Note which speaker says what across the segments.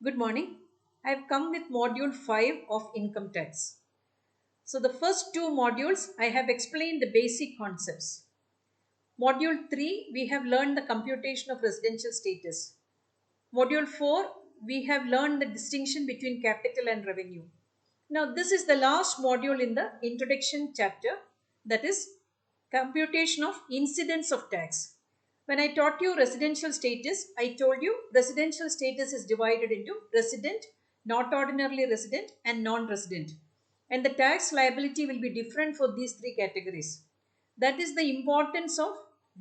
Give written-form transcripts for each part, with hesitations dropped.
Speaker 1: Good morning. I have come with module 5 of income tax. So the first two modules I have explained the basic concepts. Module 3 we have learned the computation of residential status. Module 4 we have learned the distinction between capital and revenue. Now this is the last module in the introduction chapter, that is computation of incidence of tax. When I taught you residential status, I told you residential status is divided into resident, not ordinarily resident and non-resident. And the tax liability will be different for these three categories. That is the importance of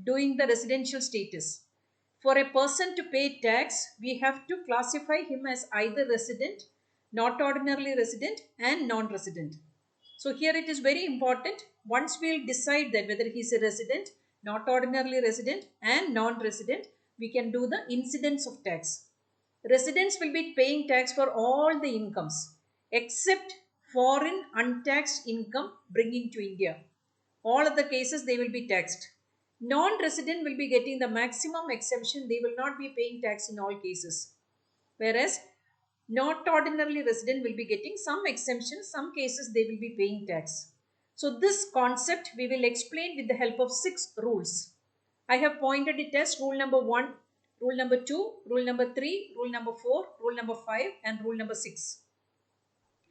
Speaker 1: doing the residential status. For a person to pay tax, we have to classify him as either resident, not ordinarily resident and non-resident. So here it is very important. Once we will decide that whether he is a resident, not ordinarily resident and non-resident, we can do the incidence of tax. Residents will be paying tax for all the incomes except foreign untaxed income bringing to India. All of the cases they will be taxed. Non-resident will be getting the maximum exemption. They will not be paying tax in all cases. Whereas not ordinarily resident will be getting some exemptions. Some cases they will be paying tax. So this concept we will explain with the help of 6 rules. I have pointed it as rule number 1, rule number 2, rule number 3, rule number 4, rule number 5 and rule number 6.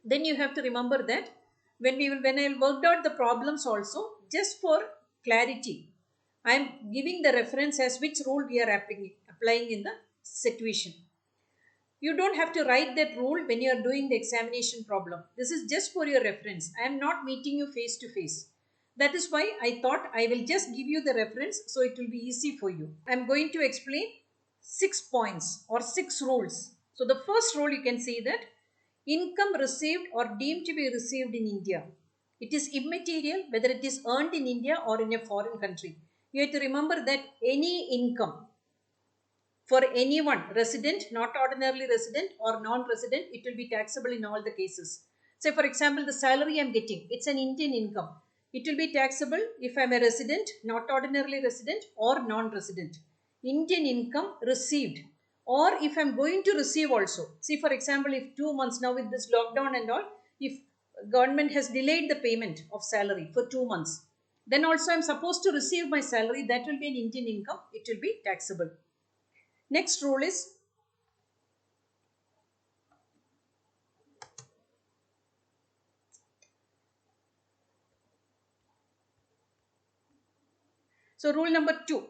Speaker 1: Then you have to remember that when I worked out the problems also, just for clarity, I am giving the reference as which rule we are applying in the situation. You don't have to write that rule when you are doing the examination problem. This is just for your reference. I am not meeting you face to face. That is why I thought I will just give you the reference so it will be easy for you. I am going to explain 6 points or 6 rules. So the first rule you can see that income received or deemed to be received in India. It is immaterial whether it is earned in India or in a foreign country. You have to remember that any income for anyone, resident, not ordinarily resident or non-resident, it will be taxable in all the cases. Say for example, the salary I am getting, it's an Indian income. It will be taxable if I am a resident, not ordinarily resident or non-resident. Indian income received, or if I am going to receive also. See for example, if 2 months now with this lockdown and all, if government has delayed the payment of salary for 2 months, then also I am supposed to receive my salary, that will be an Indian income, it will be taxable. Next rule is rule number 2.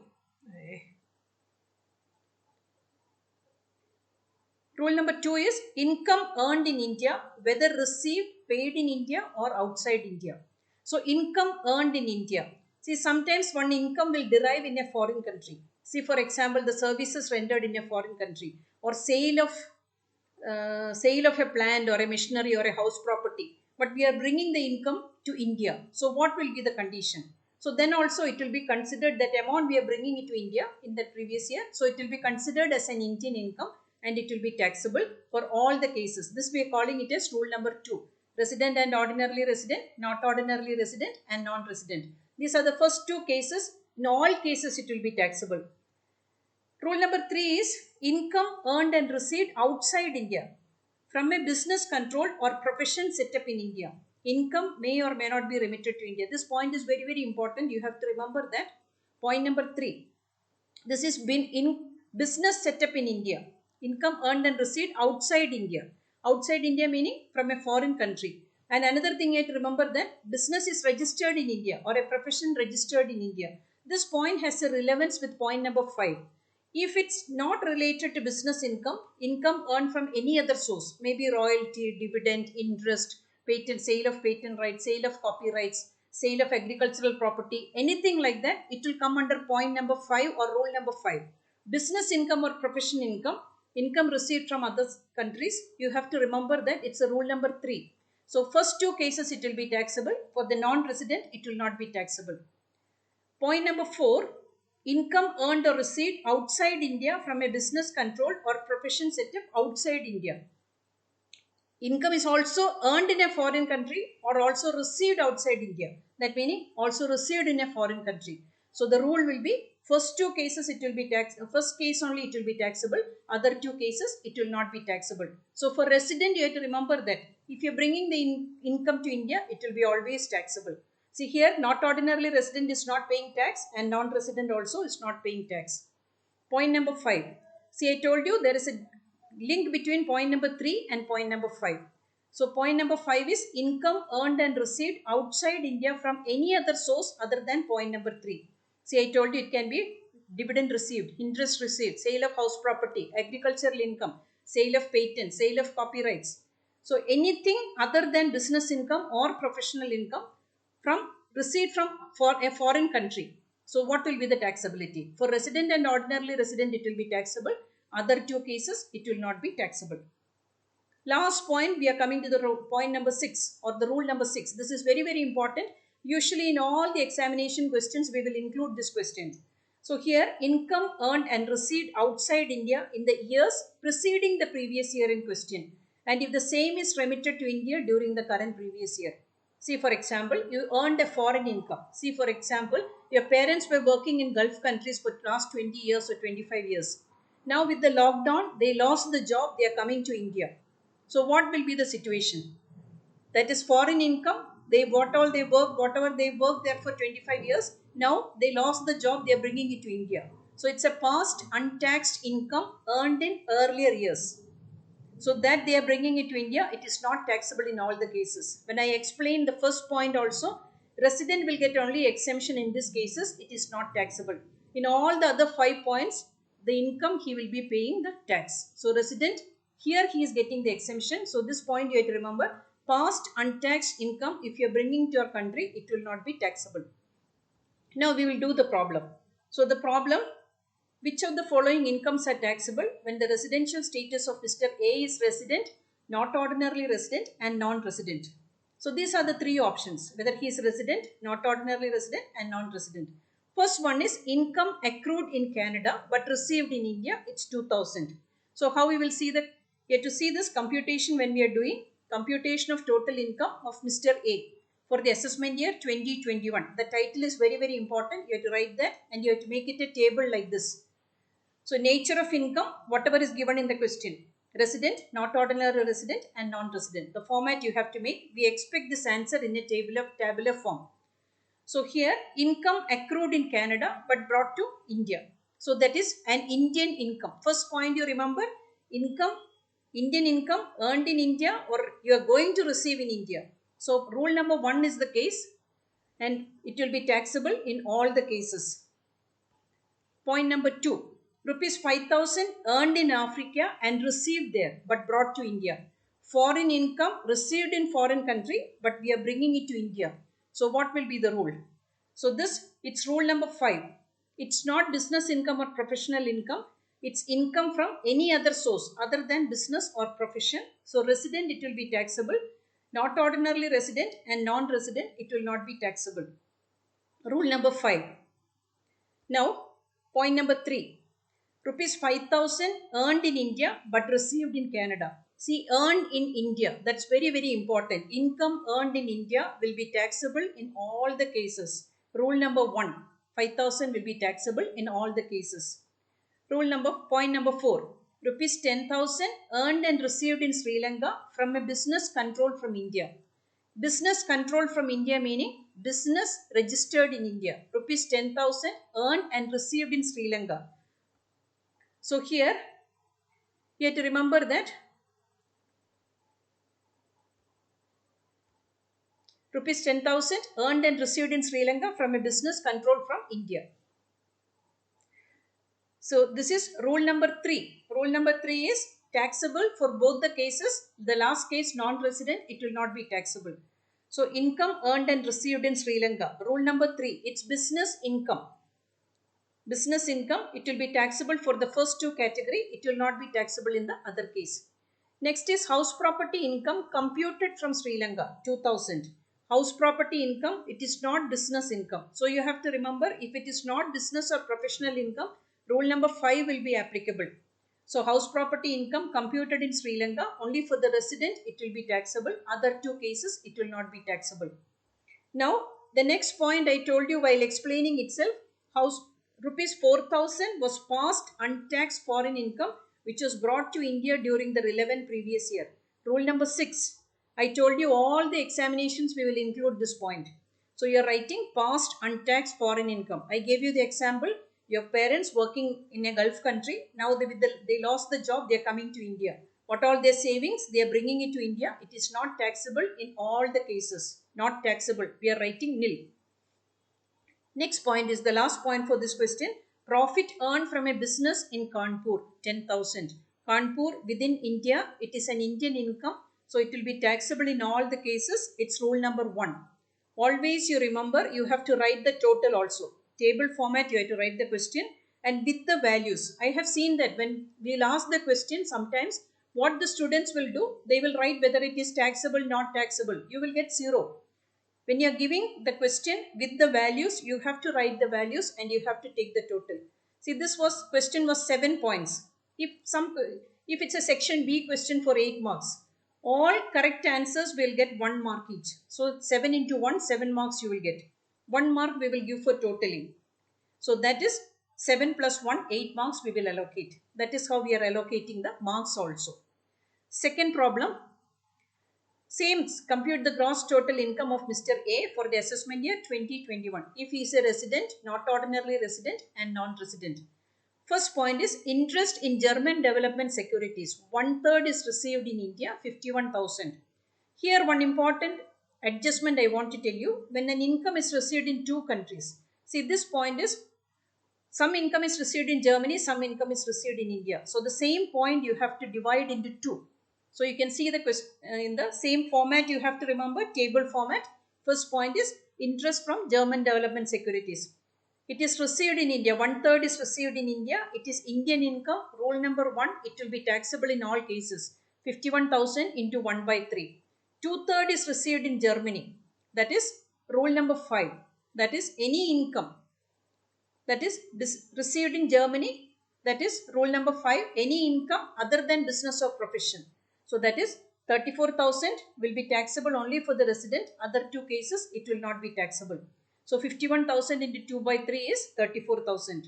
Speaker 1: Rule number 2 is income earned in India, whether received, paid in India or outside India. So income earned in India. See, sometimes one income will derive in a foreign country. See, for example, the services rendered in a foreign country, or sale of a plant or a machinery or a house property. But we are bringing the income to India. So what will be the condition? So then also it will be considered that amount we are bringing it to India in the previous year. So it will be considered as an Indian income and it will be taxable for all the cases. This we are calling it as rule number 2. Resident and ordinarily resident, not ordinarily resident and non-resident. These are the first 2 cases. In all cases it will be taxable. Rule number 3 is income earned and received outside India from a business control or profession set up in India. Income may or may not be remitted to India. This point is very, very important. You have to remember that. Point number 3. This is been in business set up in India. Income earned and received outside India. Outside India meaning from a foreign country. And another thing you have to remember that business is registered in India or a profession registered in India. This point has a relevance with point number 5. If it's not related to business income, income earned from any other source, maybe royalty, dividend, interest, patent, sale of patent rights, sale of copyrights, sale of agricultural property, anything like that, it will come under point number 5 or rule number 5. Business income or profession income, income received from other countries, you have to remember that it's a rule number 3. So first 2 cases it will be taxable. For the non-resident, it will not be taxable. Point number 4, income earned or received outside India from a business control or profession set up outside India. Income is also earned in a foreign country or also received outside India. That meaning also received in a foreign country. So the rule will be First two cases it will be tax. First case only it will be taxable. Other two cases it will not be taxable. So for resident, you have to remember that if you're bringing the income to India, it will be always taxable. See here, not ordinarily resident is not paying tax and non-resident also is not paying tax. Point number 5. See, I told you there is a link between point number 3 and point number 5. So point number 5 is income earned and received outside India from any other source other than point number 3. See, I told you it can be dividend received, interest received, sale of house property, agricultural income, sale of patent, sale of copyrights. So anything other than business income or professional income from received from for a foreign country. So what will be the taxability? For resident and ordinarily resident, it will be taxable. Other two cases, it will not be taxable. Last point, we are coming to the point number 6 or the rule number 6. This is very, very important. Usually in all the examination questions, we will include this question. So here, income earned and received outside India in the years preceding the previous year in question. And if the same is remitted to India during the current previous year. See, for example, you earned a foreign income. See, for example, your parents were working in Gulf countries for last 20 years or 25 years. Now with the lockdown, they lost the job, they are coming to India. So what will be the situation? That is foreign income. They whatever they worked there for 25 years. Now they lost the job, they are bringing it to India. So it's a past untaxed income earned in earlier years. So that they are bringing it to India, it is not taxable in all the cases. When I explain the first point also, resident will get only exemption in these cases, it is not taxable. In all the other 5 points, the income he will be paying the tax. So resident, here he is getting the exemption. So this point you have to remember, past untaxed income, if you are bringing to your country, it will not be taxable. Now we will do the problem. So the problem, which of the following incomes are taxable when the residential status of Mr. A is resident, not ordinarily resident and non-resident? So these are the three options, whether he is resident, not ordinarily resident and non-resident. First one is income accrued in Canada but received in India, it's 2000. So how we will see that? You have to see this computation when we are doing computation of total income of Mr. A for the assessment year 2021. The title is very, very important. You have to write that and you have to make it a table like this. So nature of income, whatever is given in the question. Resident, not ordinary resident and non-resident. The format you have to make. We expect this answer in a tabular form. So here, income accrued in Canada but brought to India. So that is an Indian income. First point you remember, income, Indian income earned in India or you are going to receive in India. So rule number 1 is the case and it will be taxable in all the cases. Point number 2, rupees 5,000 earned in Africa and received there but brought to India. Foreign income received in foreign country but we are bringing it to India. So what will be the rule? So this, it's rule number 5. It's not business income or professional income. It's income from any other source other than business or profession. So resident, it will be taxable. Not ordinarily resident and non-resident, it will not be taxable. Rule number 5. Now, point number 3. Rupees 5,000 earned in India but received in Canada. See, earned in India, that's very, very important. Income earned in India will be taxable in all the cases. Rule number 1, 5,000 will be taxable in all the cases. Point number 4, rupees 10,000 earned and received in Sri Lanka from a business controlled from India. Business controlled from India meaning business registered in India. Rupees 10,000 earned and received in Sri Lanka. So here, you have to remember that rupees 10,000 earned and received in Sri Lanka from a business controlled from India. So this is rule number 3. Rule number 3 is taxable for both the cases. The last case non-resident, it will not be taxable. So income earned and received in Sri Lanka. Rule number 3, it's business income. Business income, it will be taxable for the first two category. It will not be taxable in the other case. Next is house property income computed from Sri Lanka, 2000. House property income, it is not business income. So you have to remember, if it is not business or professional income, rule number 5 will be applicable. So house property income computed in Sri Lanka, only for the resident, it will be taxable. Other two cases, it will not be taxable. Now, the next point I told you while explaining itself, rupees 4,000 was past untaxed foreign income which was brought to India during the relevant previous year. Rule number 6. I told you all the examinations we will include this point. So you are writing past untaxed foreign income. I gave you the example. Your parents working in a Gulf country. Now they lost the job. They are coming to India. What all their savings? They are bringing it to India. It is not taxable in all the cases. Not taxable. We are writing nil. Next point is the last point for this question. Profit earned from a business in Kanpur, 10,000. Kanpur within India, it is an Indian income. So it will be taxable in all the cases. It's rule number 1. Always you remember, you have to write the total also. Table format, you have to write the question and with the values. I have seen that when we'll ask the question, sometimes what the students will do, they will write whether it is taxable, not taxable. You will get 0. When you are giving the question with the values, you have to write the values and you have to take the total. See, this question was 7 points. If it's a section B question for 8 marks, all correct answers will get 1 mark each. So 7 into 1, 7 marks you will get. 1 mark we will give for totaling. So that is 7 plus 1, 8 marks we will allocate. That is how we are allocating the marks also. Second problem. Same, compute the gross total income of Mr. A for the assessment year 2021. If he is a resident, not ordinarily resident and non-resident. First point is interest in German development securities. 1/3 is received in India, 51,000. Here one important adjustment I want to tell you. When an income is received in 2 countries. See, this point is some income is received in Germany, some income is received in India. So the same point you have to divide into 2. So you can see the question in the same format. You have to remember table format. First point is interest from German development securities. It is received in India. 1/3 is received in India. It is Indian income. Rule number 1. It will be taxable in all cases. 51,000 into 1/3. 2/3 is received in Germany. That is rule number 5. That is any income that is received in Germany. That is rule number 5. Any income other than business or profession. So that is 34,000 will be taxable only for the resident. Other 2 cases it will not be taxable. So 51,000 into 2/3 is 34,000.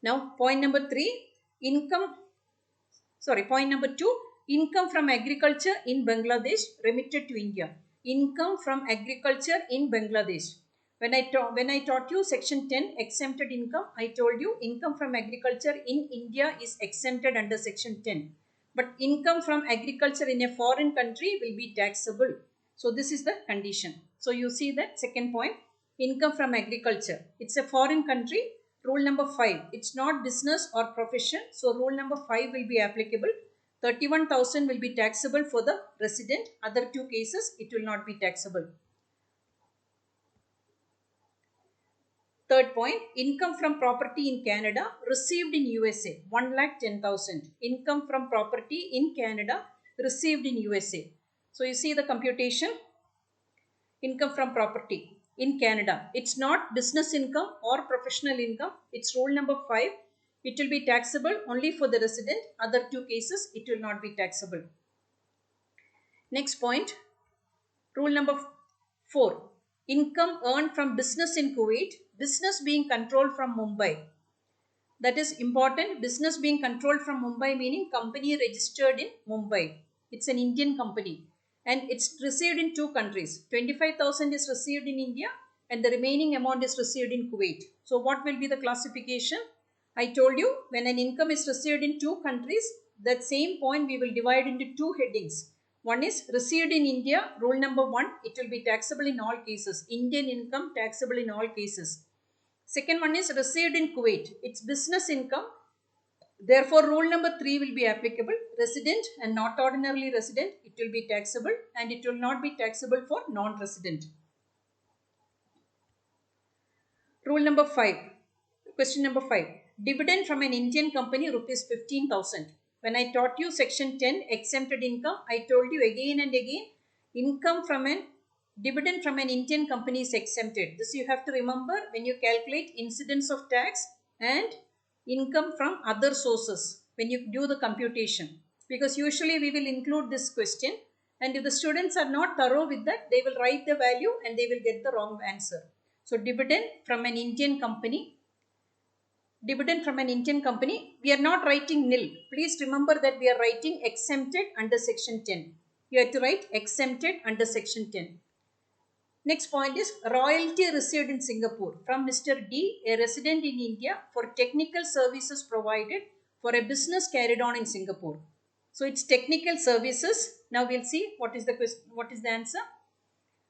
Speaker 1: Now point number 3, point number 2, income from agriculture in Bangladesh remitted to India. Income from agriculture in Bangladesh. When I taught you section 10 exempted income, I told you income from agriculture in India is exempted under section 10. But income from agriculture in a foreign country will be taxable. So this is the condition. So you see that second point, income from agriculture. It's a foreign country. Rule number 5. It's not business or profession. So rule number 5 will be applicable. 31,000 will be taxable for the resident. Other 2 cases it will not be taxable. Third point, income from property in Canada received in USA, 1,10,000. Income from property in Canada received in USA. So you see the computation. Income from property in Canada. It's not business income or professional income. It's rule number 5. It will be taxable only for the resident. Other 2 cases it will not be taxable. Next point, rule number 4. Income earned from business in Kuwait, business being controlled from Mumbai. That is important. Business being controlled from Mumbai meaning company registered in Mumbai. It's an Indian company and it's received in 2 countries. 25,000 is received in India and the remaining amount is received in Kuwait. So what will be the classification? I told you when an income is received in 2 countries, that same point we will divide into 2 headings. One is received in India, rule number 1, it will be taxable in all cases. Indian income taxable in all cases. Second one is received in Kuwait. It's business income. Therefore, rule number 3 will be applicable. Resident and not ordinarily resident, it will be taxable and it will not be taxable for non-resident. Rule number 5. Question number 5. Dividend from an Indian company rupees 15,000. When I taught you section 10 exempted income, I told you again and again income from an dividend from an Indian company is exempted. This you have to remember when you calculate incidence of tax and income from other sources when you do the computation. Because usually we will include this question and if the students are not thorough with that, they will write the value and they will get the wrong answer. So dividend from an Indian company dividend from an Indian company, we are not writing nil. Please remember that we are writing exempted under section 10. You have to write exempted under section 10. Next point is royalty received in Singapore from Mr. D, a resident in India, for technical services provided for a business carried on in Singapore. So it's technical services. Now we'll see what is the question, what is the answer.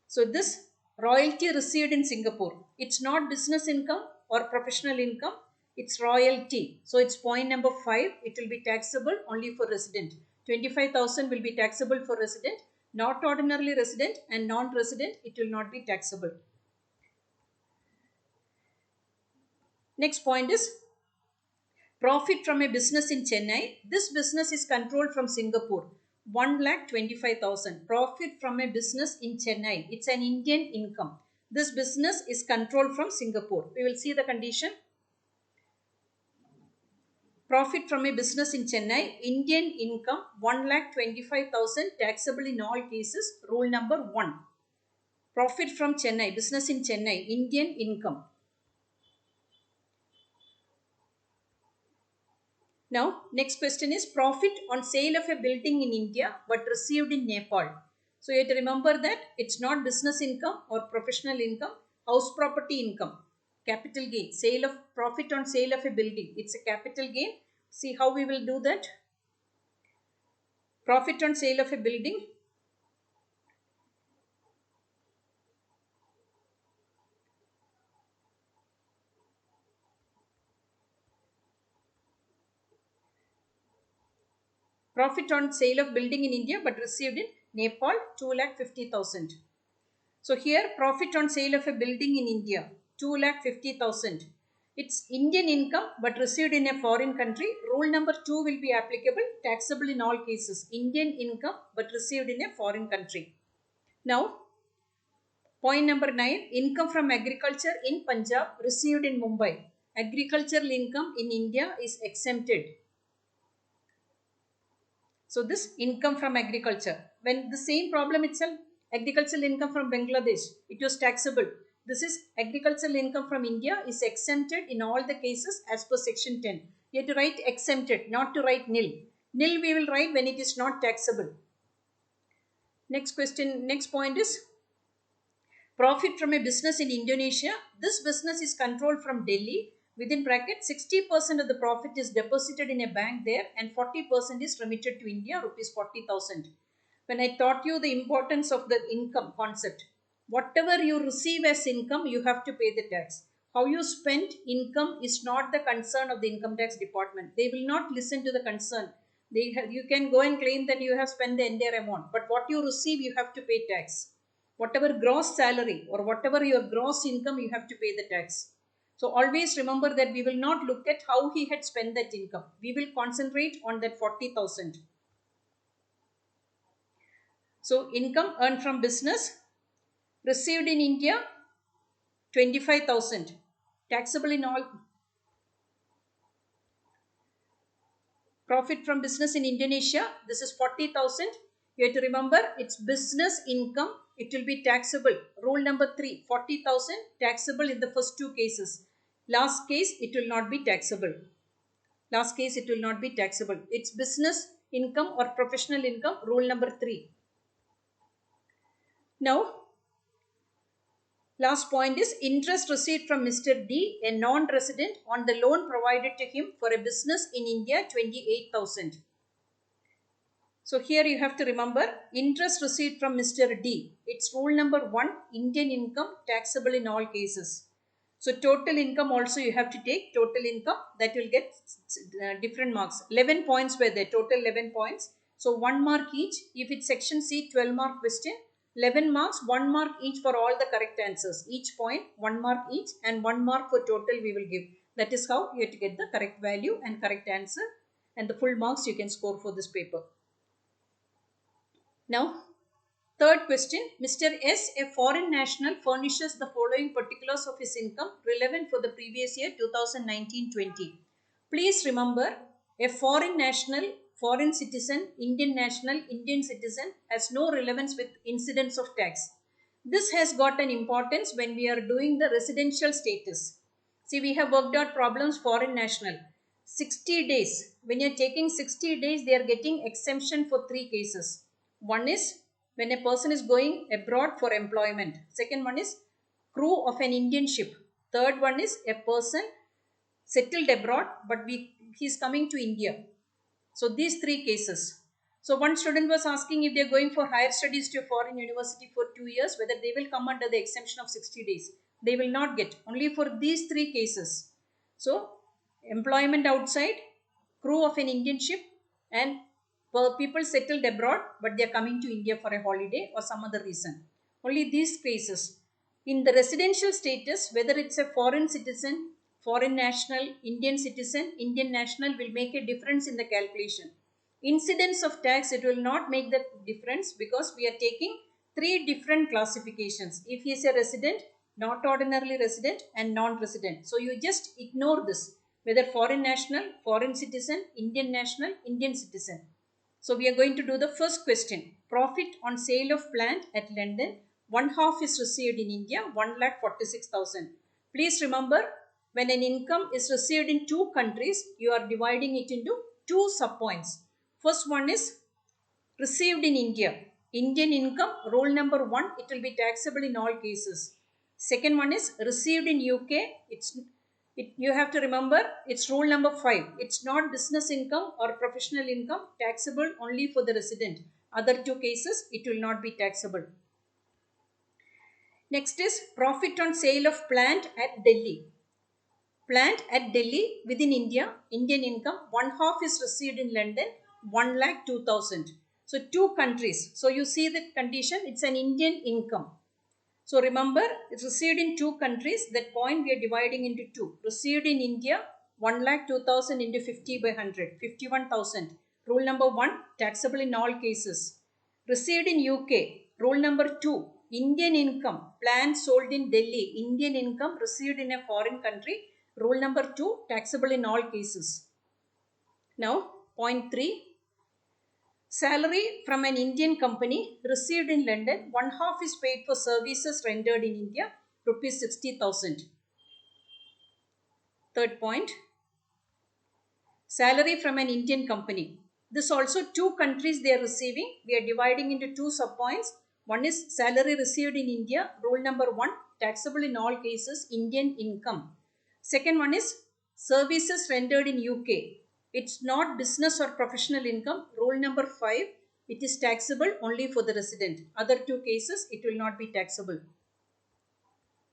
Speaker 1: So this royalty received in Singapore, it's not business income or professional income, it's royalty. So it's point number 5. It will be taxable only for resident. 25,000 will be taxable for resident, not ordinarily resident, and non-resident it will not be taxable. Next point is profit from a business in Chennai. This business is controlled from Singapore. 1,25,000. Profit from a business in Chennai. It's an Indian income. This business is controlled from Singapore. We will see the condition. Profit from a business in Chennai. Indian income 1,25,000 taxable in all cases. Rule number 1. Profit from Chennai. Business in Chennai. Indian income. Now, next question is profit on sale of a building in India but received in Nepal. So, you have to remember that it's not business income or professional income, house property income, capital gain, sale of profit on sale of a building. It's a capital gain. See how we will do that. Profit on sale of a building. Profit on sale of building in India but received in Nepal 2,50,000. So here profit on sale of a building in India 2,50,000. It's Indian income but received in a foreign country. Rule number 2 will be applicable, taxable in all cases. Indian income but received in a foreign country. Now point number 9, income from agriculture in Punjab received in Mumbai. Agricultural income in India is exempted. So this income from agriculture, when the same problem itself, agricultural income from Bangladesh, it was taxable. This is agricultural income from India is exempted in all the cases as per section 10. You have to write exempted, not to write nil. Nil we will write when it is not taxable. Next question, next point is profit from a business in Indonesia. This business is controlled from Delhi. Within bracket, 60% of the profit is deposited in a bank there and 40% is remitted to India, rupees 40,000. When I taught you the importance of the income concept, whatever you receive as income, you have to pay the tax. How you spend income is not the concern of the income tax department. They will not listen to the concern. You can go and claim that you have spent the entire amount, but what you receive, you have to pay tax. Whatever gross salary or whatever your gross income, you have to pay the tax. So always remember that we will not look at how he had spent that income. We will concentrate on that 40,000. So income earned from business received in India 25,000. Taxable in all. Profit from business in Indonesia, this is 40,000. You have to remember it's business income. It will be taxable. Rule number 3, 40,000 taxable in the first 2 cases. Last case, it will not be taxable. Last case, it will not be taxable. It's business income or professional income. Rule number 3. Now, last point is interest received from Mr. D, a non-resident, on the loan provided to him for a business in India, 28,000. So here you have to remember interest received from Mr. D. It's rule number 1, Indian income taxable in all cases. So total income also you have to take total income, that will get different marks. 11 points were there, total 11 points. So 1 mark each. If it's section C, 12 mark question, 11 marks, 1 mark each for all the correct answers. Each point 1 mark each and 1 mark for total we will give. That is how you have to get the correct value and correct answer, and the full marks you can score for this paper. Now, third question, Mr. S, a foreign national, furnishes the following particulars of his income relevant for the previous year 2019-20. Please remember, a foreign national, foreign citizen, Indian national, Indian citizen has no relevance with incidence of tax. This has got an importance when we are doing the residential status. See, we have worked out problems foreign national. 60 days. When you're taking 60 days, they are getting exemption for three cases. One is when a person is going abroad for employment. Second one is crew of an Indian ship. Third one is a person settled abroad, but he's coming to India. So these three cases. So one student was asking if they're going for higher studies to a foreign university for 2 years, whether they will come under the exemption of 60 days. They will not get, only for these three cases. So employment outside, crew of an Indian ship, and people settled abroad, but they are coming to India for a holiday or some other reason. Only these cases. In the residential status, whether it's a foreign citizen, foreign national, Indian citizen, Indian national will make a difference in the calculation. Incidence of tax, it will not make the difference because we are taking three different classifications. If he is a resident, not ordinarily resident, and non-resident. So you just ignore this, whether foreign national, foreign citizen, Indian national, Indian citizen. So we are going to do the first question. Profit on sale of plant at London, one half is received in India, 1,46,000. Please remember, when an income is received in two countries, you are dividing it into two subpoints. First one is received in India. Indian income, rule number 1, it will be taxable in all cases. Second one is received in UK. You have to remember, it's rule number 5. It's not business income or professional income, taxable only for the resident. Other two cases, it will not be taxable. Next is profit on sale of plant at Delhi. Plant at Delhi within India, Indian income, one half is received in London, 1,02,000. So two countries. So you see the condition, it's an Indian income. So remember, it's received in two countries. That point we are dividing into two. Received in India, 1,02,000 into 50 by 100, 51,000. Rule number 1, taxable in all cases. Received in UK, rule number 2, Indian income, plant sold in Delhi, Indian income received in a foreign country. Rule number 2, taxable in all cases. Now, point 3. Salary from an Indian company received in London, one half is paid for services rendered in India, rupees 60,000. Third point, salary from an Indian company. This also two countries they are receiving. We are dividing into two subpoints. One is salary received in India, rule number 1, taxable in all cases, Indian income. Second one is services rendered in UK. It's not business or professional income. Rule number 5, it is taxable only for the resident. Other two cases, it will not be taxable.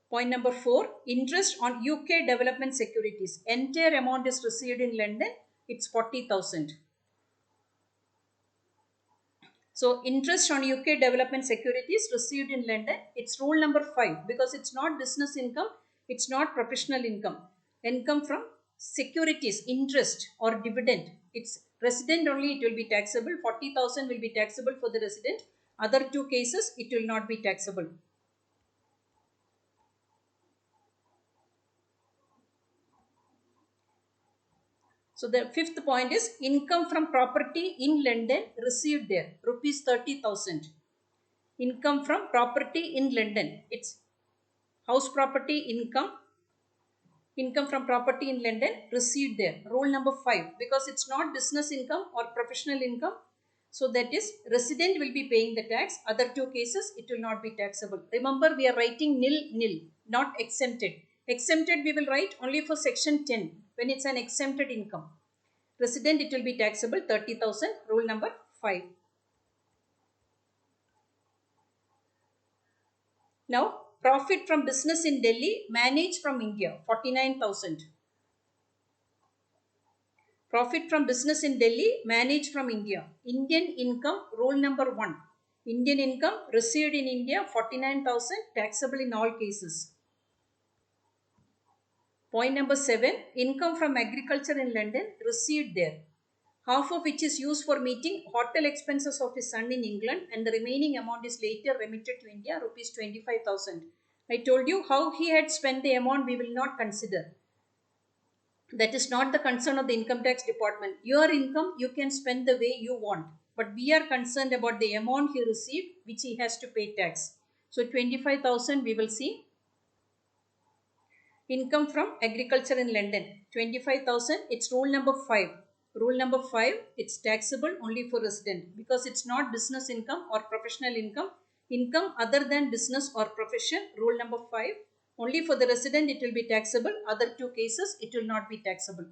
Speaker 1: Point number 4, interest on UK development securities. Entire amount is received in London. It's 40,000. So interest on UK development securities received in London, it's rule number 5 because it's not business income, it's not professional income. Income from securities, interest or dividend, it's resident only, it will be taxable. 40,000 will be taxable for the resident. Other two cases, it will not be taxable. So the fifth point is income from property in London received there, rupees 30,000. Income from property in London, it's house property income, income from property in London received there. Rule number 5, because it's not business income or professional income. So that is resident will be paying the tax. Other two cases, it will not be taxable. Remember, we are writing nil nil, not exempted. Exempted we will write only for section 10 when it's an exempted income. Resident, it will be taxable 30,000. Rule number 5. Now, profit from business in Delhi, managed from India, 49,000. Profit from business in Delhi, managed from India. Indian income, rule number 1. Indian income received in India, 49,000, taxable in all cases. Point number 7, income from agriculture in London, received there. Half of which is used for meeting hotel expenses of his son in England, and the remaining amount is later remitted to India, rupees 25,000. I told you how he had spent the amount we will not consider. That is not the concern of the income tax department. Your income you can spend the way you want, but we are concerned about the amount he received which he has to pay tax. So 25,000 we will see. Income from agriculture in London, 25,000. It's rule number 5. Rule number 5, it's taxable only for resident because it's not business income or professional income. Income other than business or profession, rule number 5. Only for the resident it will be taxable. Other two cases it will not be taxable.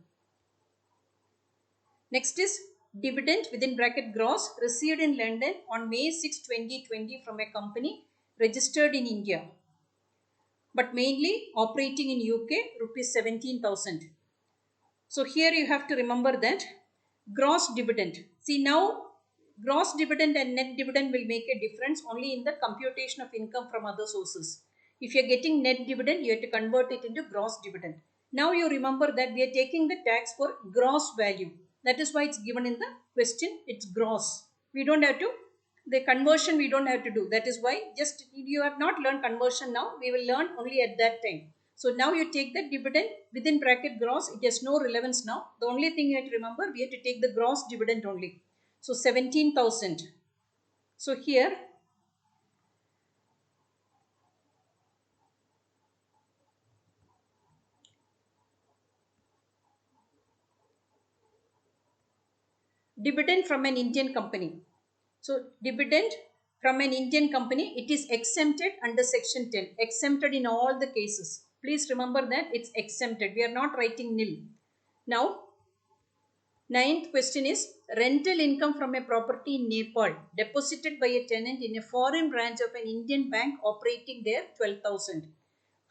Speaker 1: Next is dividend within bracket gross received in London on May 6, 2020 from a company registered in India but mainly operating in UK, rupees 17,000. So here you have to remember that gross dividend. See now gross dividend and net dividend will make a difference only in the computation of income from other sources. If you are getting net dividend, you have to convert it into gross dividend. Now you remember that we are taking the tax for gross value. That is why it's given in the question, it's gross. We don't have to, the conversion we don't have to do. That is why just you have not learned conversion now. We will learn only at that time. So now you take the dividend within bracket gross. It has no relevance now. The only thing you have to remember, we have to take the gross dividend only. So 17,000. So here dividend from an Indian company. So dividend from an Indian company, it is exempted under section 10. Exempted in all the cases. Please remember that it's exempted. We are not writing nil. Now ninth question is rental income from a property in Nepal deposited by a tenant in a foreign branch of an Indian bank operating there, 12,000.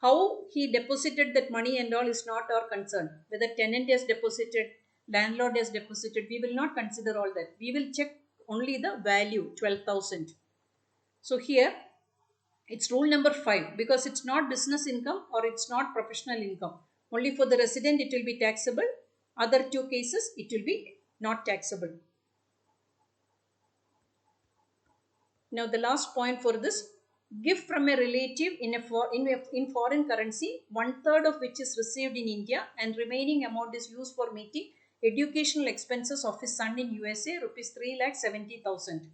Speaker 1: How he deposited that money and all is not our concern. Whether tenant has deposited, landlord has deposited, we will not consider all that. We will check only the value, 12,000. So here it's rule number 5 because it's not business income or it's not professional income. Only for the resident it will be taxable. Other two cases it will be not taxable. Now the last point for this, gift from a relative in foreign currency, 1/3 of which is received in India and remaining amount is used for meeting educational expenses of his son in USA, rupees 3,70,000.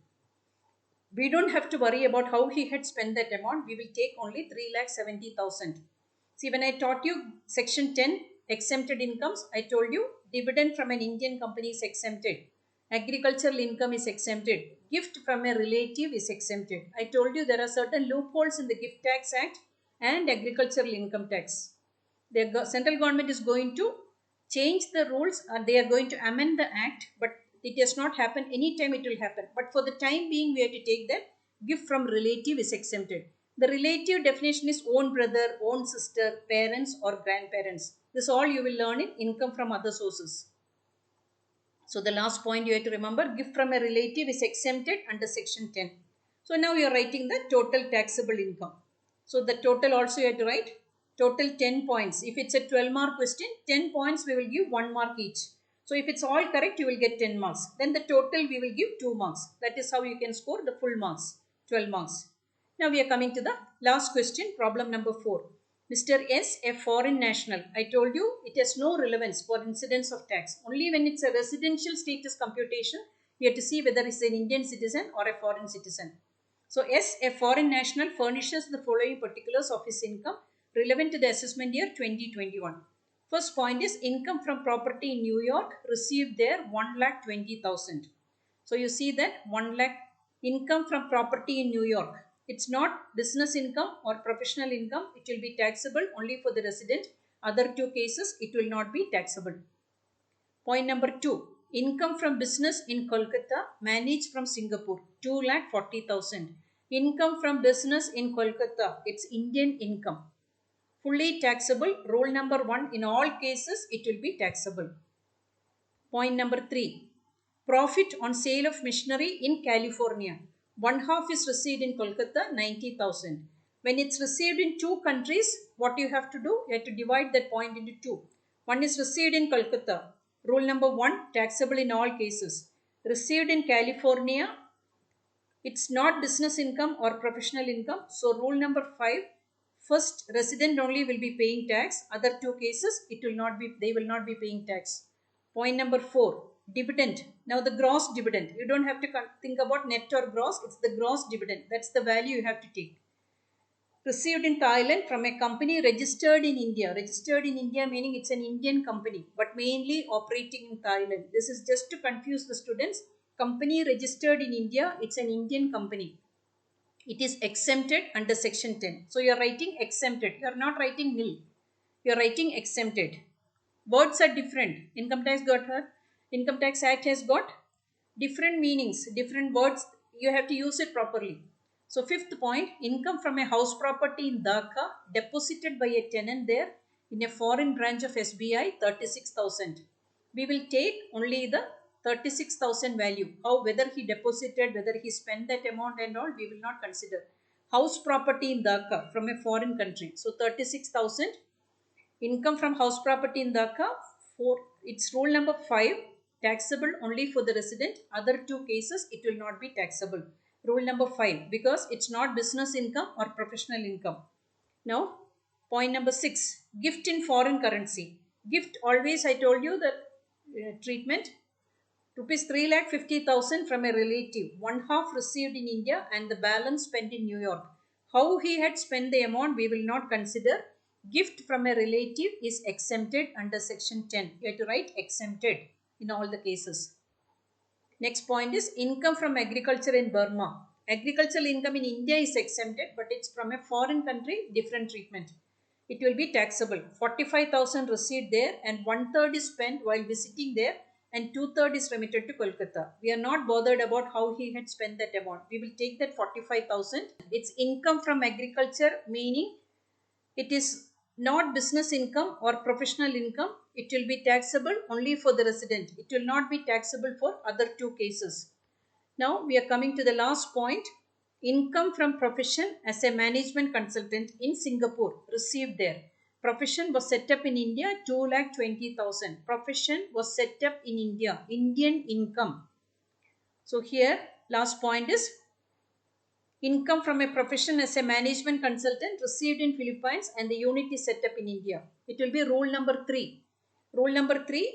Speaker 1: We don't have to worry about how he had spent that amount. We will take only 3,70,000. See, when I taught you section 10 exempted incomes, I told you dividend from an Indian company is exempted. Agricultural income is exempted. Gift from a relative is exempted. I told you there are certain loopholes in the Gift Tax Act and agricultural income tax. The central government is going to change the rules. They are going to amend the act, but it does not happen anytime it will happen. But for the time being, we have to take that gift from relative is exempted. The relative definition is own brother, own sister, parents or grandparents. This all you will learn in income from other sources. So the last point you have to remember, gift from a relative is exempted under section 10. So now you are writing the total taxable income. So the total also you have to write total 10 points. If it's a 12 mark question, 10 points we will give 1 mark each. So if it's all correct, you will get 10 marks. Then the total we will give 2 marks. That is how you can score the full marks, 12 marks. Now we are coming to the last question, problem number 4. Mr. S, a foreign national. I told you it has no relevance for incidence of tax. Only when it's a residential status computation, we have to see whether it's an Indian citizen or a foreign citizen. So S, a foreign national, furnishes the following particulars of his income relevant to the assessment year 2021. First point is income from property in New York received there 1,20,000. So you see that 1 lakh income from property in New York. It's not business income or professional income. It will be taxable only for the resident. Other two cases, it will not be taxable. Point number 2. Income from business in Kolkata managed from Singapore, 2,40,000. Income from business in Kolkata, it's Indian income. Fully taxable. Rule number 1, in all cases, it will be taxable. Point number 3. Profit on sale of machinery in California. 1/2 is received in Kolkata, 90,000. When it's received in two countries, what you have to do? You have to divide that point into two. One is received in Kolkata. Rule number 1, taxable in all cases. Received in California, it's not business income or professional income. So rule number 5, first resident only will be paying tax. Other two cases, they will not be paying tax. Point number 4, dividend. Now the gross dividend. You don't have to think about net or gross. It's the gross dividend. That's the value you have to take. received in Thailand from a company registered in India. Registered in India meaning it's an Indian company but mainly operating in Thailand. This is just to confuse the students. Company registered in India, it's an Indian company. It is exempted under section 10. So you are writing exempted. You are not writing nil. You are writing exempted. Words are different. Income Tax Act has got different meanings, different words. You have to use it properly. So fifth point, income from a house property in Dhaka deposited by a tenant there in a foreign branch of SBI 36,000. We will take only the 36,000 value. How, whether he deposited, whether he spent that amount and all, we will not consider. House property in Dhaka from a foreign country. So 36,000. Income from house property in Dhaka, for its rule number 5, taxable only for the resident. Other two cases, it will not be taxable. Rule number 5, because it's not business income or professional income. Now, point number 6, gift in foreign currency. Gift, always I told you that treatment, rupees 3,50,000 from a relative, one half received in India and the balance spent in New York. How he had spent the amount, we will not consider. Gift from a relative is exempted under section 10. You have to write exempted in all the cases. Next point is income from agriculture in Burma. Agricultural income in India is exempted, but it's from a foreign country, different treatment. It will be taxable. 45,000 received there and 1/3 is spent while visiting there and 2/3 is remitted to Kolkata. We are not bothered about how he had spent that amount. We will take that 45,000. It's income from agriculture, meaning it is not business income or professional income. It will be taxable only for the resident. It will not be taxable for other two cases. Now we are coming to the last point. Income from profession as a management consultant in Singapore received there. Profession was set up in India, 2,20,000. Profession was set up in India, Indian income. So here last point is income from a profession as a management consultant received in Philippines and the unit is set up in India. It will be rule number 3. Rule number 3,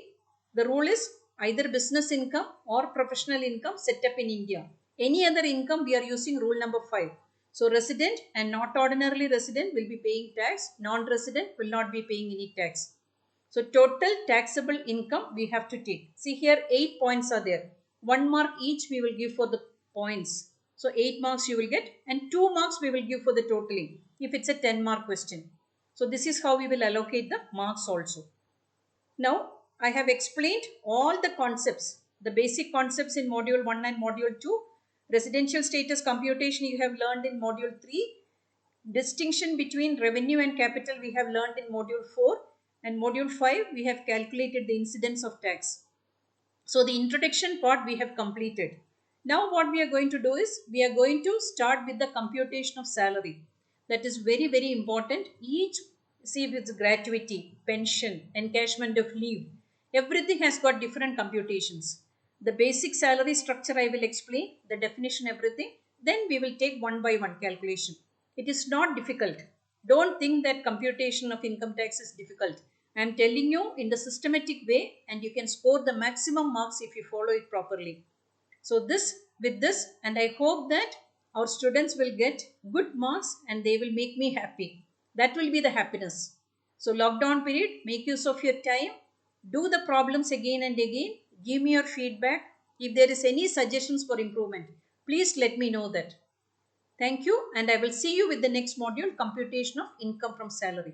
Speaker 1: the rule is either business income or professional income set up in India. Any other income we are using rule number 5. So resident and not ordinarily resident will be paying tax. Non-resident will not be paying any tax. So total taxable income we have to take. See here 8 points are there. 1 mark each we will give for the points. So 8 marks you will get and 2 marks we will give for the totaling if it's a 10 mark question. So this is how we will allocate the marks also. Now I have explained all the concepts, the basic concepts in module 1 and module 2. Residential status computation you have learned in module 3. Distinction between revenue and capital we have learned in module 4 and module 5 we have calculated the incidence of tax. So the introduction part we have completed. Now what we are going to do is we are going to start with the computation of salary. That is very, very important. Each, see if it's gratuity, pension, encashment of leave, everything has got different computations. The basic salary structure I will explain, the definition, everything. Then we will take one by one calculation. It is not difficult. Don't think that computation of income tax is difficult. I am telling you in the systematic way and you can score the maximum marks if you follow it properly. So with this and I hope that our students will get good marks and they will make me happy. That will be the happiness. So lockdown period, make use of your time. Do the problems again and again. Give me your feedback. If there is any suggestions for improvement, please let me know that. Thank you and I will see you with the next module, computation of income from salary.